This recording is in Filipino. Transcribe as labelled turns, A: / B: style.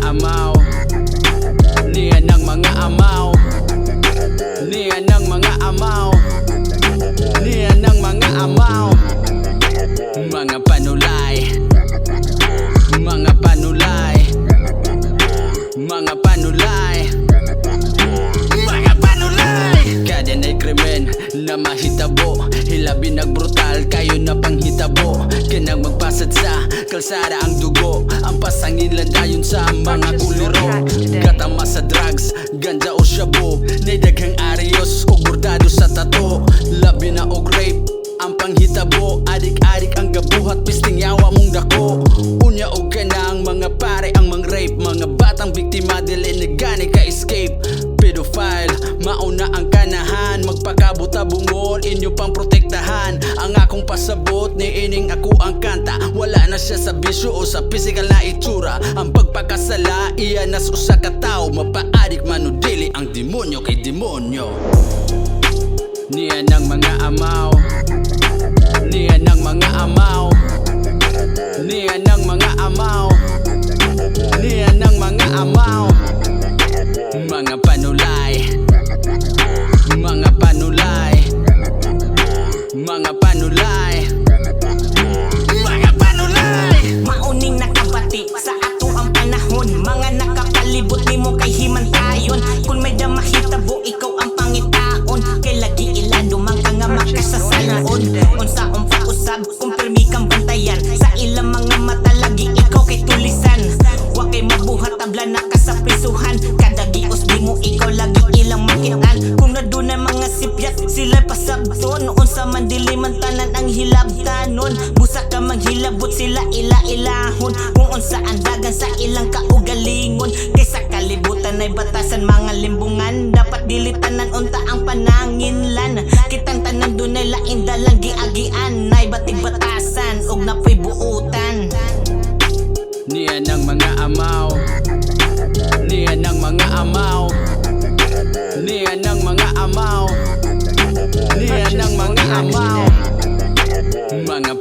A: amaw, niya ng mga amaw, niya ng mga amaw, niya ng mga amaw. Mga panulay, mga panulay, mga panulay, mga panulay. Kada na'y krimen na mahitabo, hilabi nagbrutal kayo na panghitabo. Kanang magpasad sa kalsada ang dugo, ang pasangin lang dayon sa mga kuliro. Katama sa drugs, ganja o shabu, nay daghang arios o bordado sa tato. Labi na og rape ang panghitabo, adik-adik ang gabuhat, pisting yawa mong dako. Unya og kanang mga pare ang mang-rape, mga batang biktima dili nagani ka-escape. Pedophile, mauna ang kanahan, magpakabuta bungol, inyo pang protektahan. Ang akong pasabot, ni ining ako ang kanta. Wala na siya sa bisyo o sa physical na itsura. Ang pagpakasala, iya nas usa ka tao, mapaadik man o dili ang demonyo kay demonyo. Niya ng mga amaw, niya ng mga amaw, niya ng mga amaw, niya ng mga amaw. Mga panulay, mga panulay, mga panulay, mga panulay.
B: Mauning nakabati sa ato ang panahon, mga nakapalibot nimo kay himantayon. Kung may damahitabo ikaw ang pangitaon, kay lagi ilado man ka nga makasasalaon. Unsaon pa usab kung pirmi kang bantayan, sa ilang mga mata lagi ikaw kay tulisan. Wa kay mabuhat tabla na ka sa prisuhan, kada gios di mo ikaw lagi ilang makitaan. Kung nadunay mga sipyat sila pasabton, unsa man dili man tanan ang hilabtanon. Busa ka manghilabot sila ila-ilahon, kung unsa ang dagan sa ilang kaugalingon. Kaysa kalibutan ay batasan mga limbungan, dapat dilitanan unta ang pananginlan. Kitang tanan dunay lain dalang giagian, nay batig batasan og napoy buutan.
A: Niya ng mga amaw, niya ng mga amaw, niya ng mga amaw, niya ng mga amaw. Mga